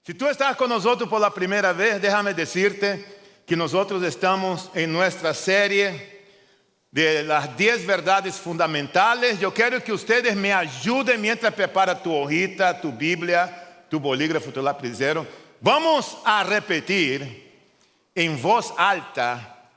Si tú estás con nosotros por la primera vez, déjame decirte que nosotros estamos en nuestra serie de las 10 verdades fundamentales. Yo quiero que ustedes me ayuden mientras prepara tu hojita, tu Biblia, tu bolígrafo, tu lapicero. Vamos a repetir en voz alta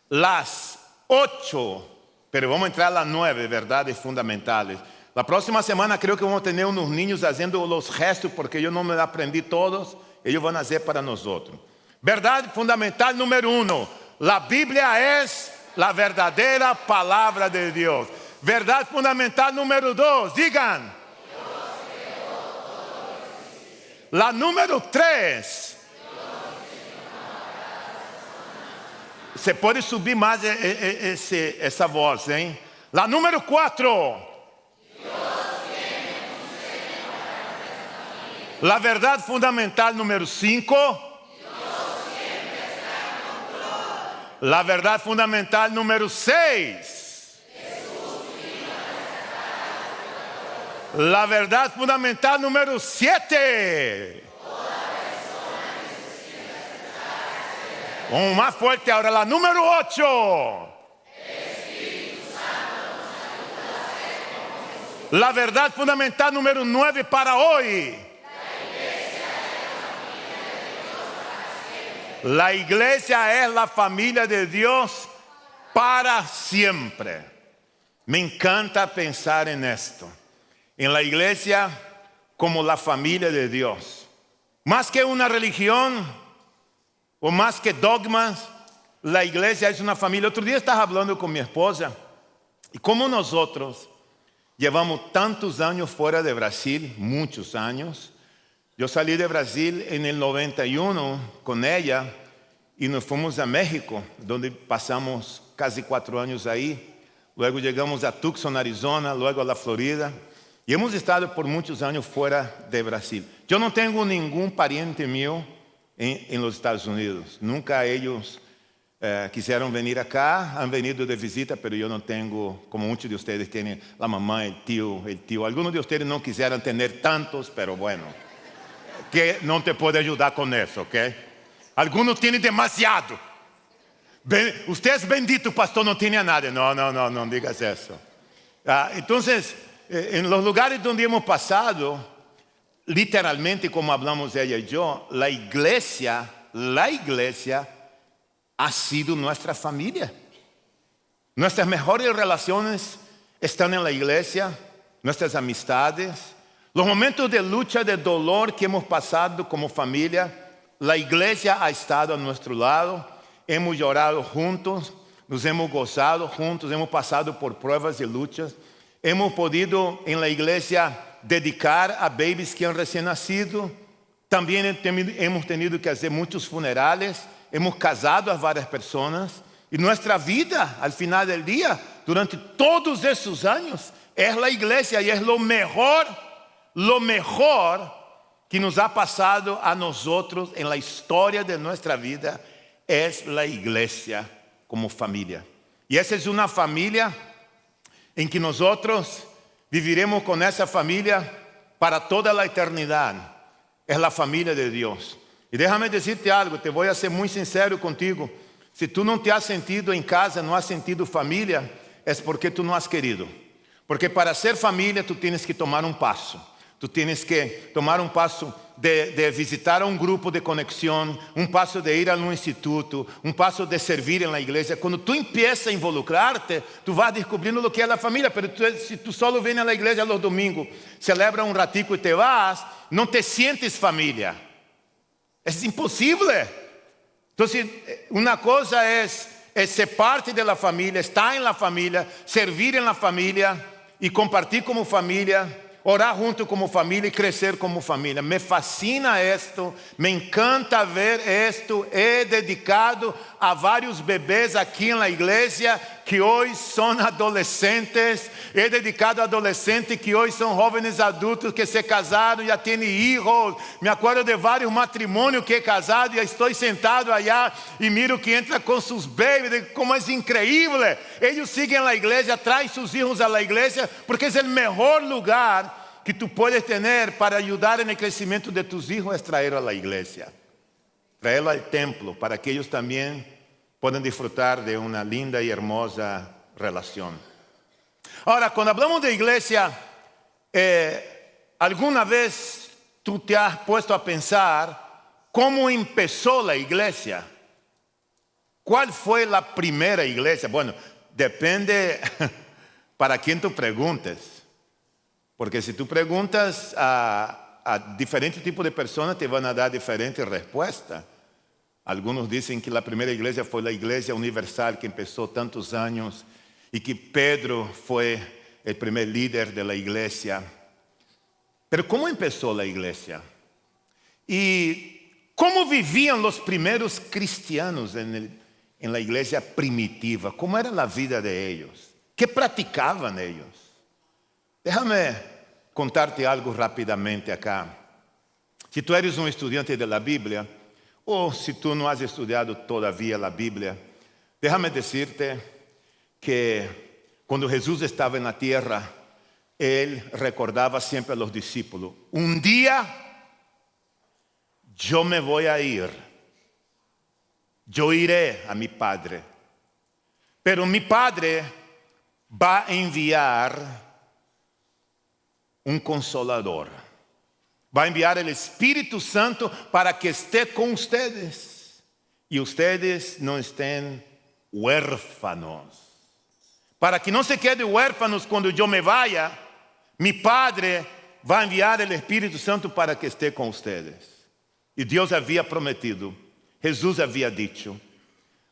las 8, pero vamos a entrar a las 9 verdades fundamentales. La próxima semana creo que vamos a tener unos niños haciendo los gestos porque yo no me aprendí todos. Ellos van a hacer para nosotros. Verdad fundamental número 1. La Biblia es la verdadera palabra de Dios. Verdad fundamental número 2. Digan. La número 3. Se puede subir más esa voz, ¿eh? La número 4. La verdad fundamental número 5. La verdad fundamental número 6. La verdad fundamental número 7. Un más fuerte ahora, la número 8. La verdad fundamental número 9 para hoy. La iglesia es la familia de Dios para siempre. Me encanta pensar en esto. En la iglesia como la familia de Dios. Más que una religión o más que dogmas, la iglesia es una familia. Otro día estaba hablando con mi esposa y como nosotros llevamos tantos años fuera de Brasil, muchos años. Yo salí de Brasil en el 91 con ella y nos fuimos a México, donde pasamos casi 4 años ahí. Luego llegamos a Tucson, Arizona, luego a la Florida. Y hemos estado por muchos años fuera de Brasil. Yo no tengo ningún pariente mío en los Estados Unidos. Nunca ellos quisieron venir acá, han venido de visita, pero yo no tengo, como muchos de ustedes tienen la mamá, el tío. Algunos de ustedes no quisieran tener tantos, pero bueno. Que no te puede ayudar con eso, ¿ok? Algunos tienen demasiado. Usted es bendito, pastor, no tiene a nadie. No digas eso. Entonces, en los lugares donde hemos pasado, literalmente, como hablamos ella y yo, la iglesia ha sido nuestra familia. Nuestras mejores relaciones están en la iglesia, nuestras amistades. Los momentos de lucha, de dolor que hemos pasado como familia, la iglesia ha estado a nuestro lado. Hemos llorado juntos, nos hemos gozado juntos, hemos pasado por pruebas y luchas. Hemos podido en la iglesia dedicar a babies que han recién nacido. También hemos tenido que hacer muchos funerales. Hemos casado a varias personas. Y nuestra vida, al final del día, durante todos esos años, es la iglesia y es lo mejor que nos ha pasado a nosotros en la historia de nuestra vida es la iglesia como familia. Y esa es una familia en que nosotros viviremos con esa familia para toda la eternidad. Es la familia de Dios. Y déjame decirte algo, te voy a ser muy sincero contigo. Si tú no te has sentido en casa, no has sentido familia, es porque tú no has querido. Porque para ser familia tú tienes que tomar un paso. Tú tienes que tomar un paso de visitar a un grupo de conexión, un paso de ir a un instituto, un paso de servir en la iglesia. Cuando tú empiezas a involucrarte, tú vas descubriendo lo que es la familia. Pero si tú solo vienes a la iglesia los domingos, celebras un ratico y te vas, no te sientes familia. Es imposible. Entonces, una cosa es ser parte de la familia, estar en la familia, servir en la familia y compartir como familia. Orar junto como familia y crecer como familia. Me fascina esto, me encanta ver esto. He dedicado a varios bebés aquí en la iglesia que hoy son adolescentes. He dedicado a adolescentes que hoy son jóvenes adultos que se casaron, ya tienen hijos. Me acuerdo de varios matrimonios que he casado y estoy sentado allá y miro que entra con sus babies, como es increíble. Ellos siguen la iglesia, traen sus hijos a la iglesia porque es el mejor lugar que tú puedes tener para ayudar en el crecimiento de tus hijos es traerlos a la iglesia. Traerlos al templo para que ellos también puedan disfrutar de una linda y hermosa relación. Ahora, cuando hablamos de iglesia, ¿alguna vez tú te has puesto a pensar cómo empezó la iglesia? ¿Cuál fue la primera iglesia? Bueno, depende para quién tú preguntes. Porque si tú preguntas a diferentes tipos de personas, te van a dar diferentes respuestas. Algunos dicen que la primera iglesia fue la iglesia universal que empezó tantos años y que Pedro fue el primer líder de la iglesia. Pero ¿cómo empezó la iglesia? ¿Y cómo vivían los primeros cristianos en la iglesia primitiva? ¿Cómo era la vida de ellos? ¿Qué practicaban ellos? Déjame contarte algo rápidamente acá. Si tú eres un estudiante de la Biblia, o si tú no has estudiado todavía la Biblia, déjame decirte que cuando Jesús estaba en la tierra, Él recordaba siempre a los discípulos: un día yo me voy a ir, yo iré a mi Padre, pero mi Padre va a enviar un consolador. Va a enviar el Espíritu Santo para que esté con ustedes y ustedes no estén huérfanos. Para que no se queden huérfanos cuando yo me vaya, mi Padre va a enviar el Espíritu Santo para que esté con ustedes. Y Dios había prometido, Jesús había dicho.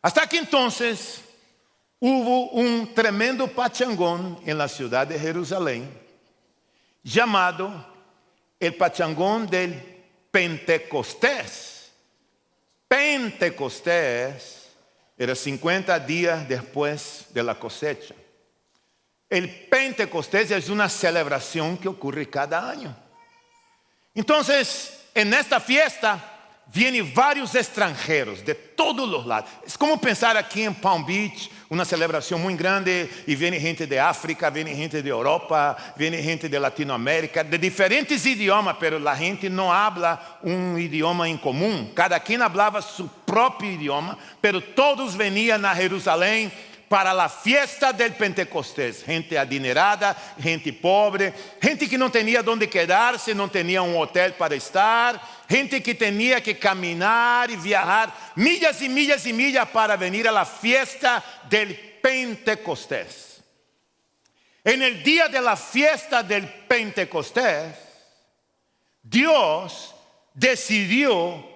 Hasta que entonces hubo un tremendo pachangón en la ciudad de Jerusalén, llamado el pachangón del Pentecostés. Pentecostés era 50 días después de la cosecha. El Pentecostés es una celebración que ocurre cada año. Entonces, en esta fiesta vienen varios extranjeros de todos los lados. Es como pensar aquí en Palm Beach, una celebración muy grande, y viene gente de África, viene gente de Europa, viene gente de Latinoamérica, de diferentes idiomas, pero la gente no habla un idioma en común. Cada quien hablaba su propio idioma, pero todos venían a Jerusalén para la fiesta del Pentecostés. Gente adinerada, gente pobre, gente que no tenía dónde quedarse, no tenía un hotel para estar, gente que tenía que caminar y viajar millas y millas y millas para venir a la fiesta del Pentecostés. En el día de la fiesta del Pentecostés, Dios decidió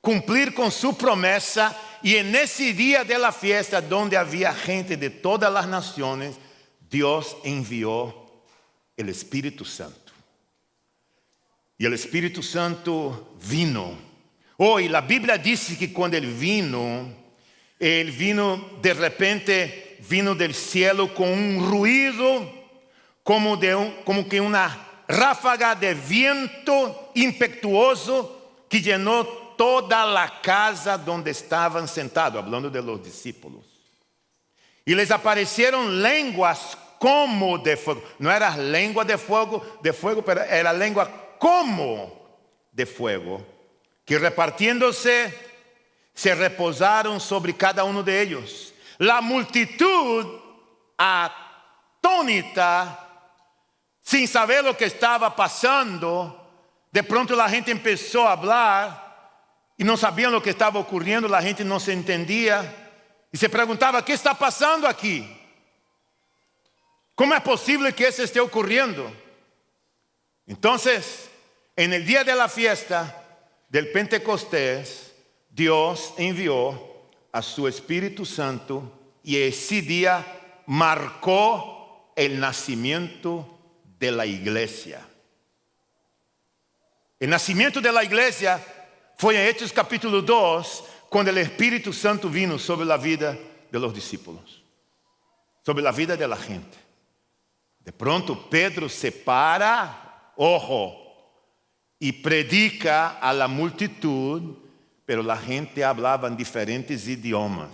cumplir con su promesa, y en ese día de la fiesta, donde había gente de todas las naciones, Dios envió el Espíritu Santo. Y el Espíritu Santo vino. Y la Biblia dice que cuando Él vino de repente, vino del cielo con un ruido, como que una ráfaga de viento impetuoso que llenó toda la casa donde estaban sentados, hablando de los discípulos. Y les aparecieron lenguas como de fuego. No era lengua de fuego, pero era lengua como de fuego, que repartiéndose se reposaron sobre cada uno de ellos. La multitud, atónita, sin saber lo que estaba pasando, de pronto la gente empezó a hablar y no sabían lo que estaba ocurriendo. La gente no se entendía y se preguntaba: ¿qué está pasando aquí? ¿Cómo es posible que eso esté ocurriendo? Entonces, en el día de la fiesta del Pentecostés, Dios envió a su Espíritu Santo, y ese día marcó el nacimiento de la iglesia. El nacimiento de la iglesia fue en Hechos capítulo 2, cuando el Espíritu Santo vino sobre la vida de los discípulos, sobre la vida de la gente. De pronto Pedro se para, y predica a la multitud, pero la gente hablaba en diferentes idiomas.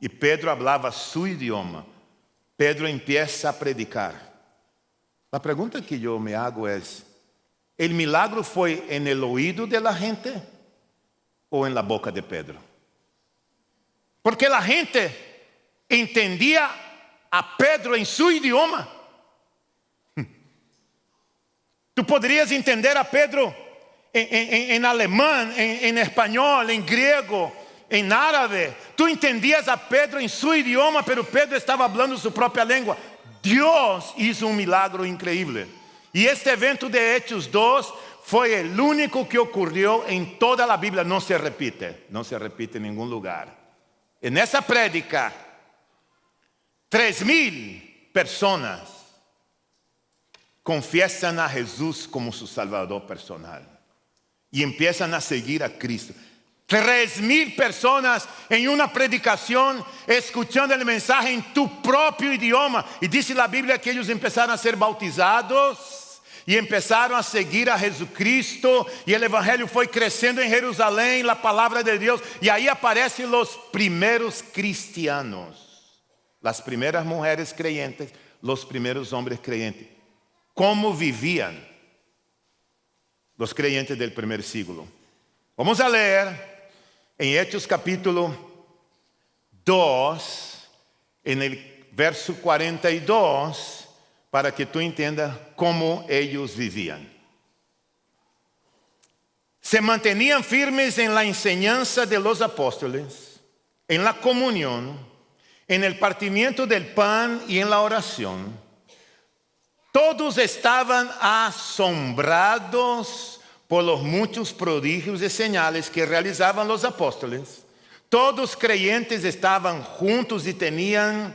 Y Pedro hablaba su idioma. Pedro empieza a predicar. La pregunta que yo me hago es, ¿el milagro fue en el oído de la gente o en la boca de Pedro? Porque la gente entendía a Pedro en su idioma. Tú podrías entender a Pedro en alemán, en español, en griego, en árabe. Tú entendías a Pedro en su idioma, pero Pedro estaba hablando su propia lengua. Dios hizo un milagro increíble. Y este evento de Hechos 2 fue el único que ocurrió en toda la Biblia. No se repite en ningún lugar. En esa prédica, 3,000 personas confiesan a Jesús como su Salvador personal y empiezan a seguir a Cristo. 3,000 personas en una predicación escuchando el mensaje en tu propio idioma. Y dice la Biblia que ellos empezaron a ser bautizados y empezaron a seguir a Jesucristo. Y el evangelio fue creciendo en Jerusalén, la palabra de Dios. Y ahí aparecen los primeros cristianos, las primeras mujeres creyentes, los primeros hombres creyentes. ¿Cómo vivían los creyentes del primer siglo? Vamos a leer en Hechos capítulo 2, en el verso 42, para que tú entiendas cómo ellos vivían. Se mantenían firmes en la enseñanza de los apóstoles, en la comunión, en el partimiento del pan y en la oración. Todos estaban asombrados por los muchos prodigios y señales que realizaban los apóstoles. Todos creyentes estaban juntos y tenían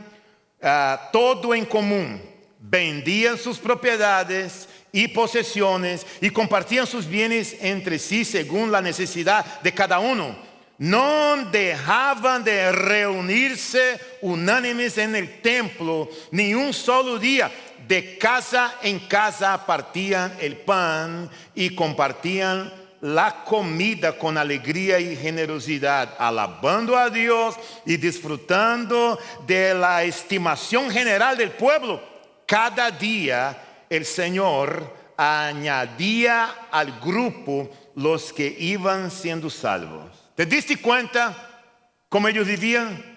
todo en común. Vendían sus propiedades y posesiones y compartían sus bienes entre sí según la necesidad de cada uno. No dejaban de reunirse unánimes en el templo ni un solo día. De casa en casa partían el pan y compartían la comida con alegría y generosidad, alabando a Dios y disfrutando de la estimación general del pueblo. Cada día el Señor añadía al grupo los que iban siendo salvos. ¿Te diste cuenta cómo ellos vivían?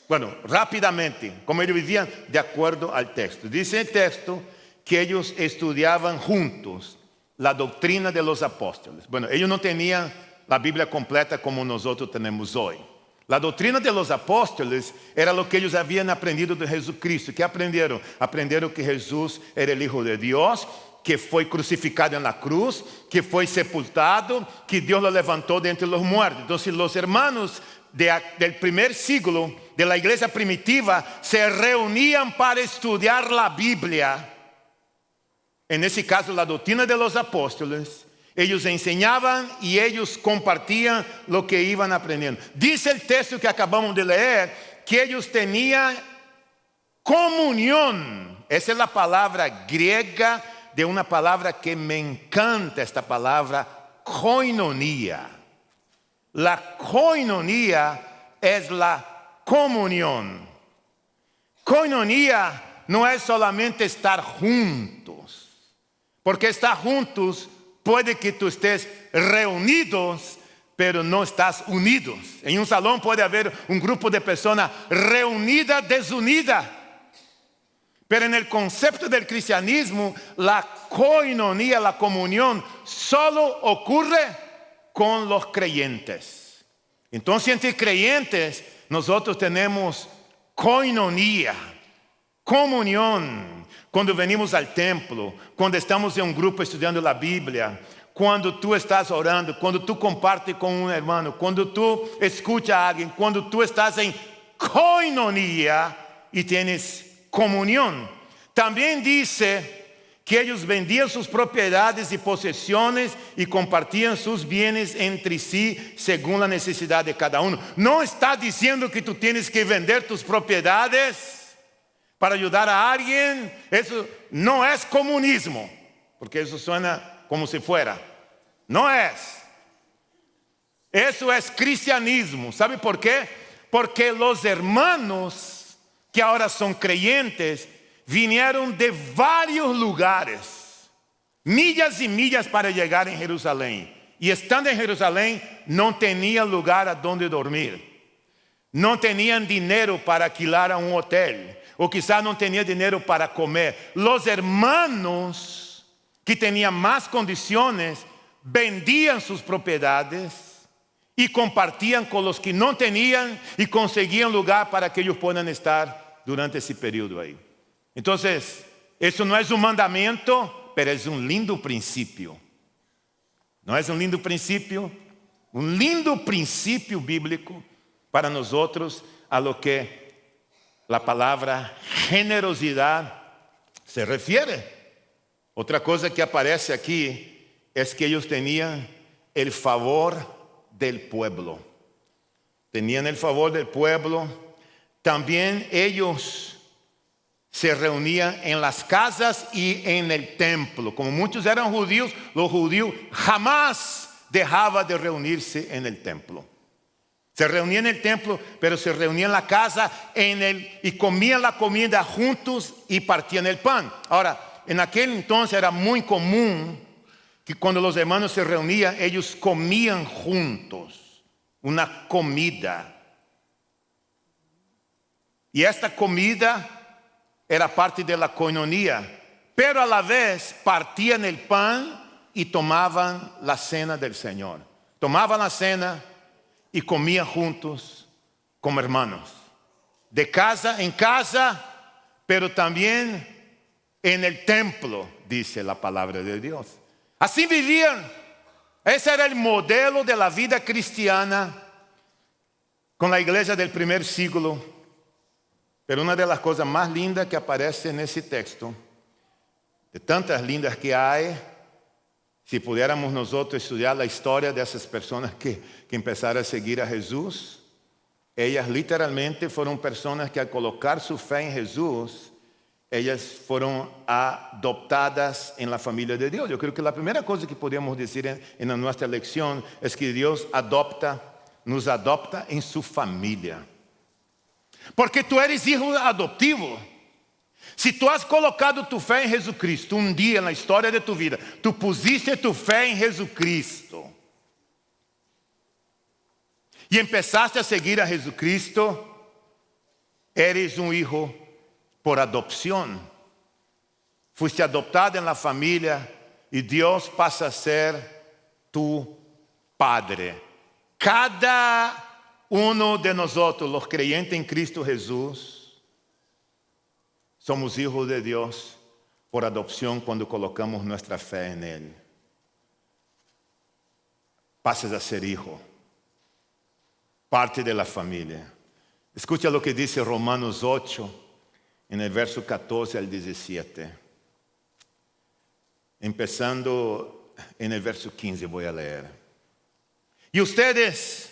Bueno, rápidamente, como ellos vivían de acuerdo al texto. Dice el texto que ellos estudiaban juntos la doctrina de los apóstoles. Bueno, ellos no tenían la Biblia completa como nosotros tenemos hoy. La doctrina de los apóstoles era lo que ellos habían aprendido de Jesucristo. ¿Qué aprendieron? Aprendieron que Jesús era el Hijo de Dios, que fue crucificado en la cruz, que fue sepultado, que Dios lo levantó de entre los muertos. Entonces los hermanos del primer siglo, de la iglesia primitiva, se reunían para estudiar la Biblia. En ese caso, la doctrina de los apóstoles. Ellos enseñaban y ellos compartían lo que iban aprendiendo. Dice el texto que acabamos de leer que ellos tenían comunión. Esa es la palabra griega de una palabra que me encanta, esta palabra koinonia. La koinonia es la comunión. Koinonia no es solamente estar juntos, porque estar juntos puede que tú estés reunidos, pero no estás unidos. En un salón puede haber un grupo de personas reunidas, desunidas. Pero en el concepto del cristianismo, la koinonia, la comunión, solo ocurre con los creyentes. Entonces, entre creyentes, nosotros tenemos koinonia, comunión. Cuando venimos al templo, cuando estamos en un grupo estudiando la Biblia, cuando tú estás orando, cuando tú compartes con un hermano, cuando tú escuchas a alguien, cuando tú estás en koinonia y tienes comunión. También dice que ellos vendían sus propiedades y posesiones y compartían sus bienes entre sí según la necesidad de cada uno. No está diciendo que tú tienes que vender tus propiedades para ayudar a alguien. Eso no es comunismo, porque eso suena como si fuera. No es. Eso es cristianismo. ¿Sabe por qué? Porque los hermanos que ahora son creyentes vinieron de varios lugares, millas y millas para llegar en Jerusalén. Y estando en Jerusalén, no tenían lugar a donde dormir. No tenían dinero para alquilar a un hotel. O quizás no tenían dinero para comer. Los hermanos que tenían más condiciones vendían sus propiedades y compartían con los que no tenían y conseguían lugar para que ellos puedan estar durante ese periodo ahí. Entonces, eso no es un mandamiento, pero es un lindo principio. ¿No es un lindo principio? Un lindo principio bíblico para nosotros a lo que la palabra generosidad se refiere. Otra cosa que aparece aquí es que ellos tenían el favor del pueblo. Tenían el favor del pueblo. También ellos se reunían en las casas y en el templo. Como muchos eran judíos, los judíos jamás dejaban de reunirse en el templo. Se reunían en el templo, pero se reunían en la casa y comían la comida juntos y partían el pan. Ahora, en aquel entonces era muy común que cuando los hermanos se reunían, ellos comían juntos una comida. Y esta comida era parte de la coinonía, pero a la vez partían el pan y tomaban la cena del Señor. Tomaban la cena y comían juntos como hermanos, de casa en casa, pero también en el templo, dice la palabra de Dios. Así vivían. Ese era el modelo de la vida cristiana con la iglesia del primer siglo. Pero una de las cosas más lindas que aparece en ese texto, de tantas lindas que hay, si pudiéramos nosotros estudiar la historia de esas personas que empezaron a seguir a Jesús, ellas literalmente fueron personas que al colocar su fe en Jesús, ellas fueron adoptadas en la familia de Dios. Yo creo que la primera cosa que podemos decir en nuestra lección es que Dios nos adopta en su familia. Porque tú eres hijo adoptivo. Si tú has colocado tu fe en Jesucristo, un día en la historia de tu vida, tú pusiste tu fe en Jesucristo y empezaste a seguir a Jesucristo, eres un hijo por adopción. Fuiste adoptado en la familia y Dios pasa a ser tu Padre. Cada uno de nosotros, los creyentes en Cristo Jesús, somos hijos de Dios por adopción cuando colocamos nuestra fe en Él. Pasas a ser hijo, parte de la familia. Escucha lo que dice Romanos 8, en el verso 14 al 17. Empezando en el verso 15 voy a leer. Y ustedes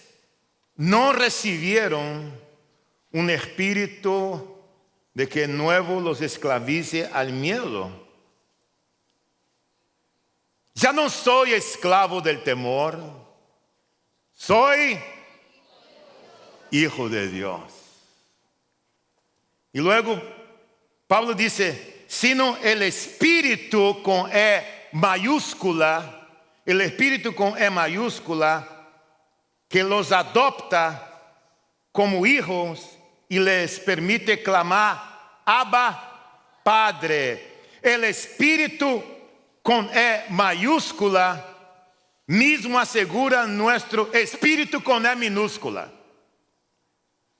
no recibieron un espíritu de que nuevo los esclavice al miedo. Ya no soy esclavo del temor, soy hijo de Dios. Y luego Pablo dice, sino el espíritu con E mayúscula, el espíritu con E mayúscula, que los adopta como hijos y les permite clamar, Abba, Padre. El Espíritu con E mayúscula mismo asegura nuestro espíritu con E minúscula.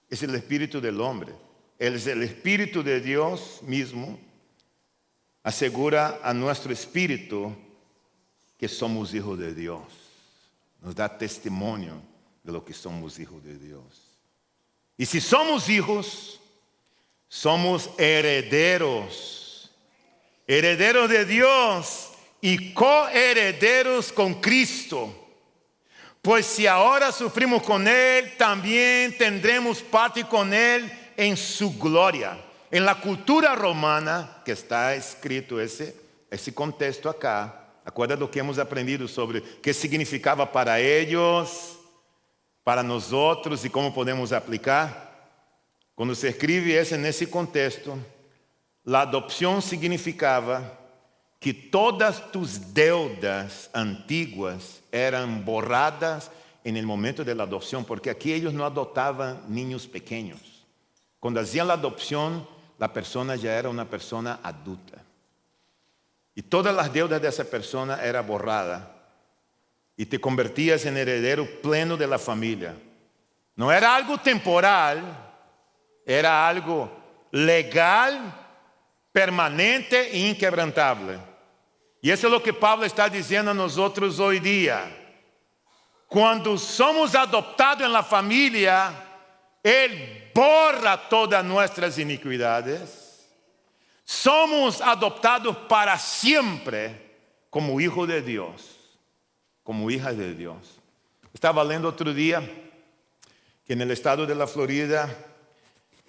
Es el espíritu del hombre. Es el espíritu de Dios mismo. Asegura a nuestro espíritu que somos hijos de Dios. Nos da testimonio de lo que somos hijos de Dios. Y si somos hijos, somos herederos. Herederos de Dios y coherederos con Cristo. Pues si ahora sufrimos con Él, también tendremos parte con Él en su gloria. En la cultura romana, que está escrito ese contexto acá, acuerda lo que hemos aprendido sobre qué significaba para ellos, para nosotros y cómo podemos aplicar. Cuando se escribe eso en ese contexto, la adopción significaba que todas tus deudas antiguas eran borradas en el momento de la adopción, porque aquí ellos no adoptaban niños pequeños. Cuando hacían la adopción, la persona ya era una persona adulta. Y todas las deudas de esa persona eran borradas. Y te convertías en heredero pleno de la familia. No era algo temporal, era algo legal, permanente e inquebrantable. Y eso es lo que Pablo está diciendo a nosotros hoy día. Cuando somos adoptados en la familia, Él borra todas nuestras iniquidades. Somos adoptados para siempre como hijos de Dios, como hijas de Dios. Estaba leyendo otro día que en el estado de la Florida,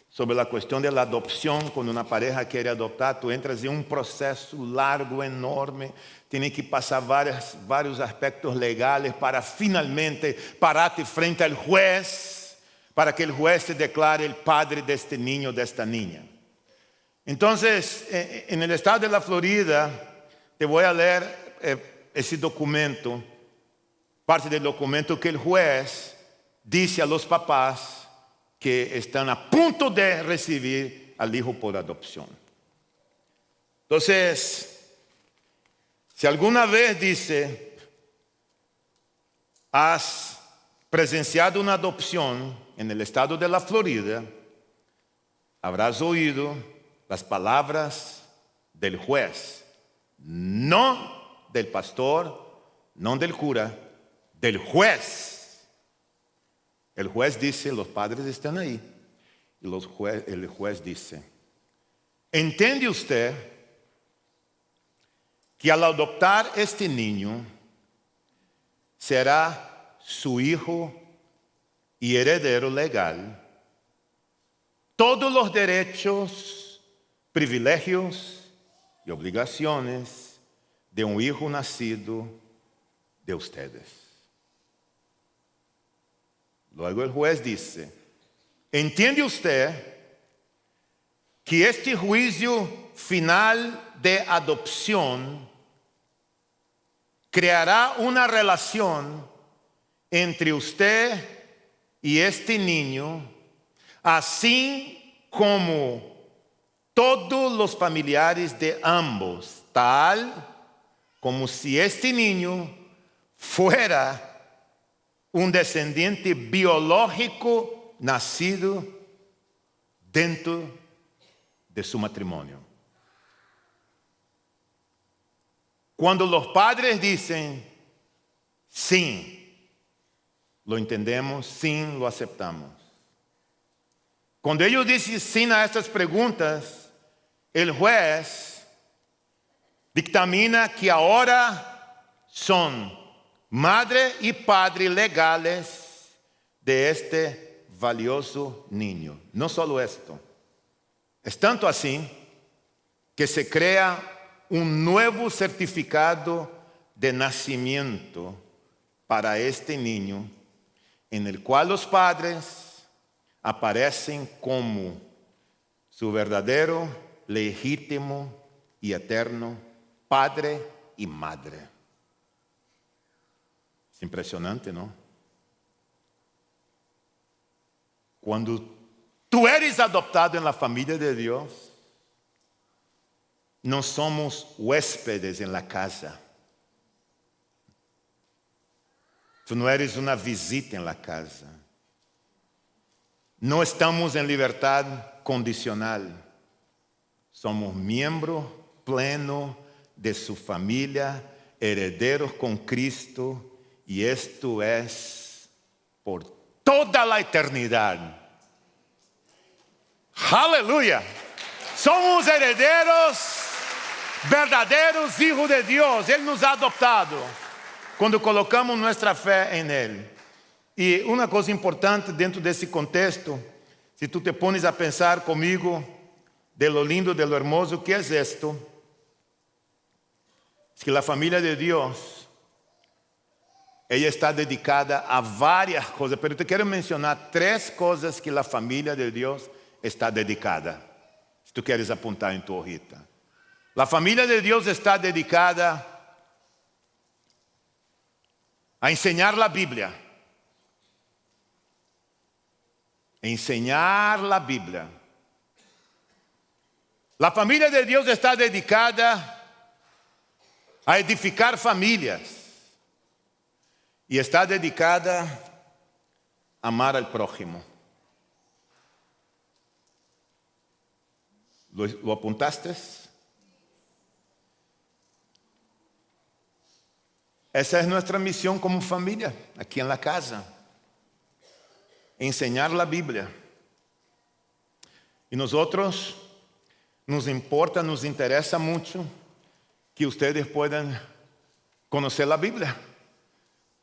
sobre la cuestión de la adopción, cuando una pareja quiere adoptar, tú entras en un proceso largo, enorme, tienes que pasar varios aspectos legales para finalmente pararte frente al juez, para que el juez te declare el padre de este niño, de esta niña. Entonces, en el estado de la Florida, te voy a leer ese documento, parte del documento que el juez dice a los papás que están a punto de recibir al hijo por adopción. Entonces, si alguna vez dice, has presenciado una adopción en el estado de la Florida, habrás oído las palabras del juez, no del pastor, no del cura, del juez. El juez dice, los padres están ahí, y el juez dice, ¿entiende usted que al adoptar este niño será su hijo y heredero legal? Todos los derechos, privilegios y obligaciones de un hijo nacido de ustedes. Luego el juez dice, ¿entiende usted que este juicio final de adopción creará una relación entre usted y este niño, así como todos los familiares de ambos, tal como si este niño fuera un descendiente biológico nacido dentro de su matrimonio? Cuando los padres dicen, sí, lo entendemos, sí, lo aceptamos. Cuando ellos dicen sí a estas preguntas, el juez dictamina que ahora son madre y padre legales de este valioso niño. No solo esto, es tanto así que se crea un nuevo certificado de nacimiento para este niño, en el cual los padres aparecen como su verdadero, legítimo y eterno padre y madre. Es impresionante, ¿no? Cuando tú eres adoptado en la familia de Dios, no somos huéspedes en la casa. Tú no eres una visita en la casa. No estamos en libertad condicional. Somos miembro pleno de su familia, herederos con Cristo, y esto es por toda la eternidad. Aleluya. Somos herederos, verdaderos hijos de Dios. Él nos ha adoptado cuando colocamos nuestra fe en Él. Y una cosa importante dentro de ese contexto, si tú te pones a pensar conmigo de lo lindo, de lo hermoso que es esto, es que la familia de Dios, ella está dedicada a varias cosas, pero te quiero mencionar 3 cosas que la familia de Dios está dedicada. Si tú quieres apuntar en tu hojita. La familia de Dios está dedicada a enseñar la Biblia. Enseñar la Biblia. La familia de Dios está dedicada a edificar familias. Y está dedicada a amar al prójimo. ¿Lo apuntaste? Esa es nuestra misión como familia, aquí en la casa. Enseñar la Biblia. Y nosotros nos importa, nos interesa mucho que ustedes puedan conocer la Biblia.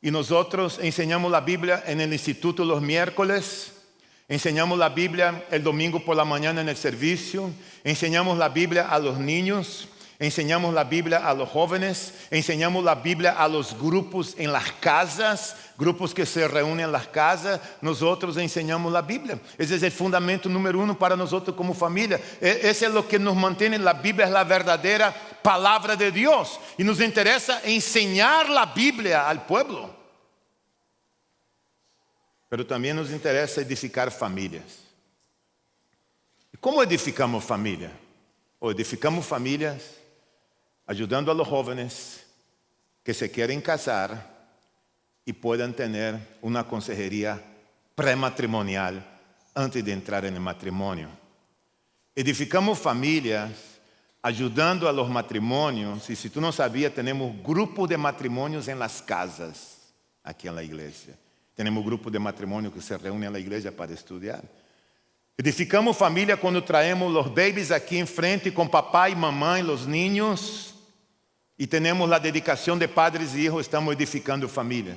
Y nosotros enseñamos la Biblia en el instituto los miércoles. Enseñamos la Biblia el domingo por la mañana en el servicio. Enseñamos la Biblia a los niños. Enseñamos la Biblia a los jóvenes. Enseñamos la Biblia a los grupos en las casas. Grupos que se reúnen en las casas. Nosotros enseñamos la Biblia. Ese es el fundamento número 1 para nosotros como familia. Ese es lo que nos mantiene. La Biblia es la verdadera palabra de Dios. Y nos interesa enseñar la Biblia al pueblo. Pero también nos interesa edificar familias. ¿Y cómo edificamos familia? O edificamos familias ayudando a los jóvenes que se quieren casar y puedan tener una consejería prematrimonial antes de entrar en el matrimonio. Edificamos familias ayudando a los matrimonios. Y si tú no sabías, tenemos grupos de matrimonios en las casas aquí en la iglesia. Tenemos grupos de matrimonio que se reúnen en la iglesia para estudiar. Edificamos familia cuando traemos los babies aquí enfrente con papá y mamá y los niños. Y tenemos la dedicación de padres y hijos, estamos edificando familias.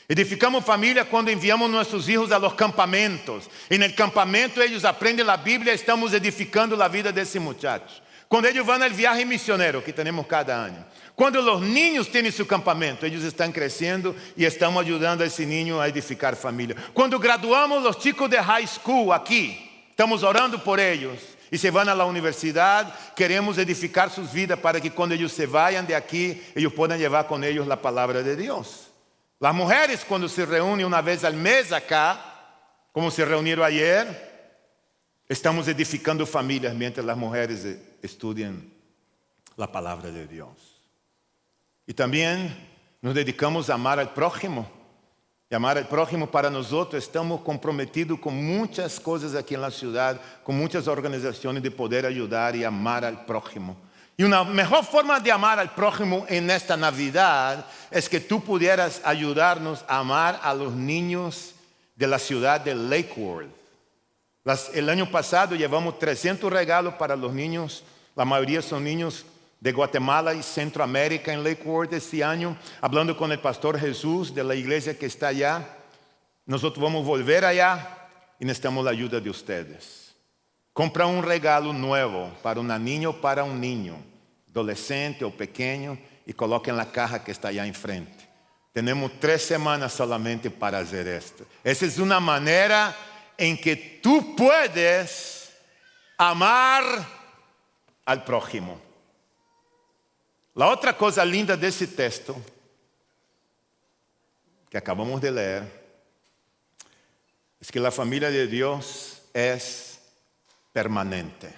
Edificamos familia cuando enviamos nuestros hijos a los campamentos. En el campamento ellos aprenden la Biblia, estamos edificando la vida de ese muchacho. Cuando ellos van al viaje misionero que tenemos cada año. Cuando los niños tienen su campamento, ellos están creciendo y estamos ayudando a ese niño a edificar familia. Cuando graduamos los chicos de high school aquí, estamos orando por ellos y se van a la universidad, queremos edificar sus vidas para que cuando ellos se vayan de aquí, ellos puedan llevar con ellos la palabra de Dios. Las mujeres cuando se reúnen una vez al mes acá, como se reunieron ayer, estamos edificando familias mientras las mujeres estudian la palabra de Dios. Y también nos dedicamos a amar al prójimo. Y amar al prójimo para nosotros, estamos comprometidos con muchas cosas aquí en la ciudad, con muchas organizaciones de poder ayudar y amar al prójimo. Y una mejor forma de amar al prójimo en esta Navidad es que tú pudieras ayudarnos a amar a los niños de la ciudad de Lake Worth. El año pasado llevamos 300 regalos para los niños, la mayoría son niños de Guatemala y Centroamérica en Lake Worth este año, hablando con el pastor Jesús de la iglesia que está allá. Nosotros vamos a volver allá y necesitamos la ayuda de ustedes. Compra un regalo nuevo para una niña o para un niño, adolescente o pequeño, y coloca en la caja que está allá enfrente. Tenemos 3 semanas solamente para hacer esto. Esa es una manera en que tú puedes amar al prójimo. La otra cosa linda de ese texto que acabamos de leer es que la familia de Dios es permanente.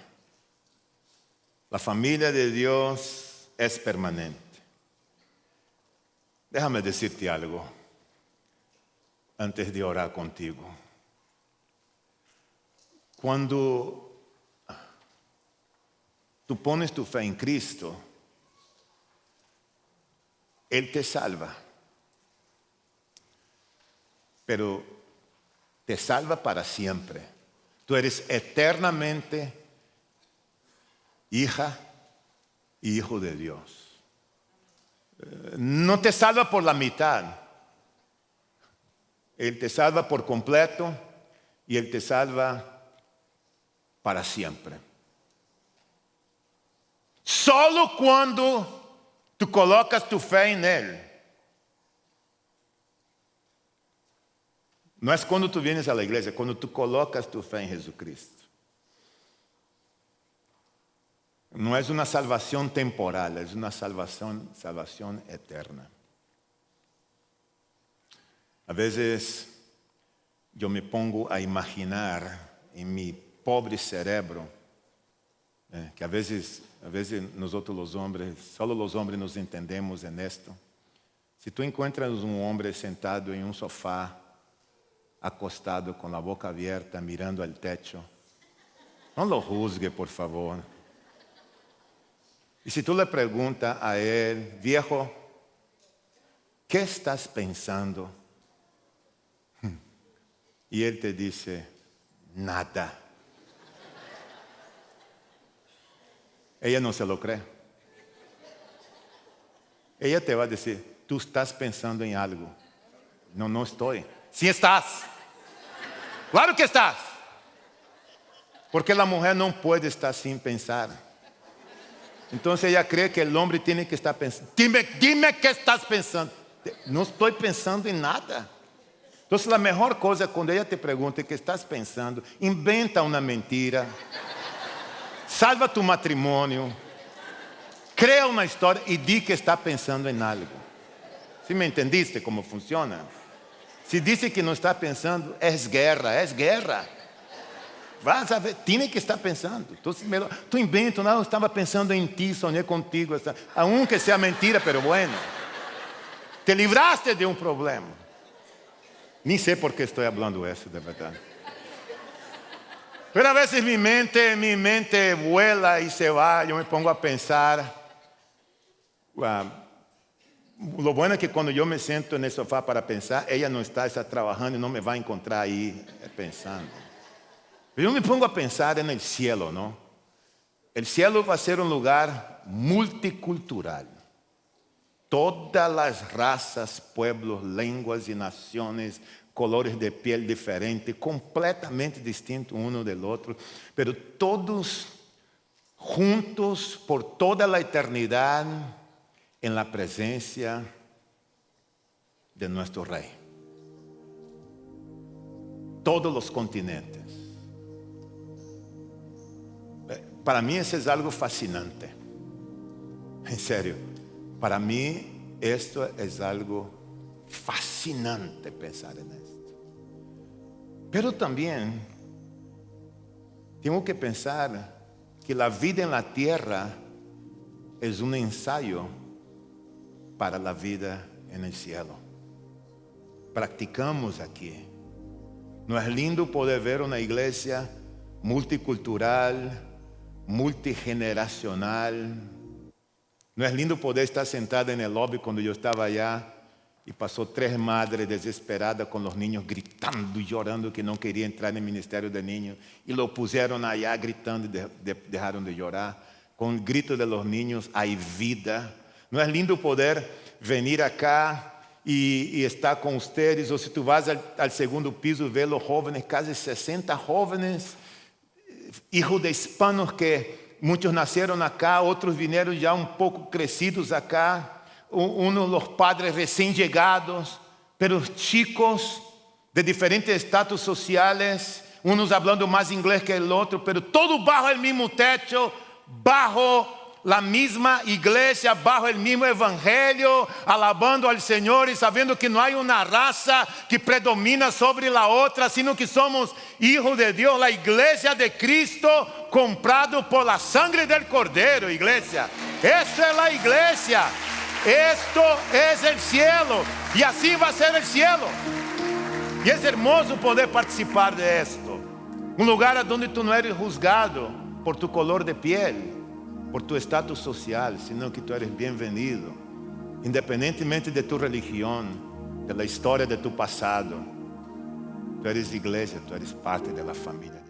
La familia de Dios es permanente. Déjame decirte algo antes de orar contigo. Cuando tú pones tu fe en Cristo, Él te salva, pero te salva para siempre. Tú eres eternamente hija y hijo de Dios. No te salva por la mitad. Él te salva por completo y Él te salva para siempre. Solo cuando tú colocas tu fe en Él. No es cuando tú vienes a la iglesia, cuando tú colocas tu fe en Jesucristo. no es una salvación temporal, es una salvación eterna. A veces yo me pongo a imaginar en mi pobre cerebro, que a veces nosotros los hombres, solo los hombres nos entendemos en esto. Si tú encuentras un hombre sentado en un sofá, acostado con la boca abierta, mirando al techo, no lo juzgue, por favor. Y si tú le preguntas a él, viejo, ¿qué estás pensando? Y él te dice, nada. Ella no se lo cree. Ella te va a decir, tú estás pensando en algo. No, no estoy. Sí estás. Claro que estás. Porque la mujer no puede estar sin pensar. Entonces ella cree que el hombre tiene que estar pensando. Dime qué estás pensando. No estoy pensando en nada. Entonces la mejor cosa cuando ella te pregunta qué estás pensando, inventa una mentira. Salva tu matrimonio. Crea una historia y di que está pensando en algo. ¿Sí me entendiste cómo funciona? Si dice que no está pensando, es guerra, es guerra. Vas a ver, tiene que estar pensando. Entonces, tú inventa, no, estaba pensando en ti, soñé contigo. Aunque sea mentira, pero bueno. Te libraste de un problema. Ni sé por qué estoy hablando eso, de verdad. Pero a veces mi mente vuela y se va. Yo me pongo a pensar. Lo bueno es que cuando yo me siento en el sofá para pensar, ella no está trabajando y no me va a encontrar ahí pensando. Pero yo me pongo a pensar en el cielo, ¿no? El cielo va a ser un lugar multicultural. Todas las razas, pueblos, lenguas y naciones, colores de piel diferentes, completamente distintos uno del otro, pero todos juntos por toda la eternidad en la presencia de nuestro Rey. Todos los continentes. Para mí eso es algo fascinante. En serio, para mí esto es algo fascinante pensar en esto. Pero también tengo que pensar que la vida en la tierra es un ensayo para la vida en el cielo. Practicamos aquí. ¿No es lindo poder ver una iglesia multicultural, multigeneracional? ¿No es lindo poder estar sentado en el lobby cuando yo estaba allá y pasó 3 madres desesperadas con los niños gritando y llorando que no querían entrar en el ministerio de niños y lo pusieron allá gritando y dejaron de llorar? Con el grito de los niños hay vida. ¿No es lindo poder venir acá y estar con ustedes? O si tú vas al segundo piso, ver los jóvenes, casi 60 jóvenes, hijos de hispanos que muchos nacieron acá, otros vinieron ya un poco crecidos acá, unos los padres recién llegados, pero chicos de diferentes estatus sociales, unos hablando más inglés que el otro, pero todos bajo el mismo techo, bajo la misma iglesia, bajo el mismo evangelio, alabando al Señor y sabiendo que no hay una raza que predomina sobre la otra, sino que somos hijos de Dios, la iglesia de Cristo, comprado por la sangre del Cordero, iglesia. Esa es la iglesia. Esto es el cielo y así va a ser el cielo. Y es hermoso poder participar de esto. Un lugar donde tú no eres juzgado por tu color de piel, por tu estatus social, sino que tú eres bienvenido, independientemente de tu religión, de la historia de tu pasado. Tú eres iglesia, tú eres parte de la familia.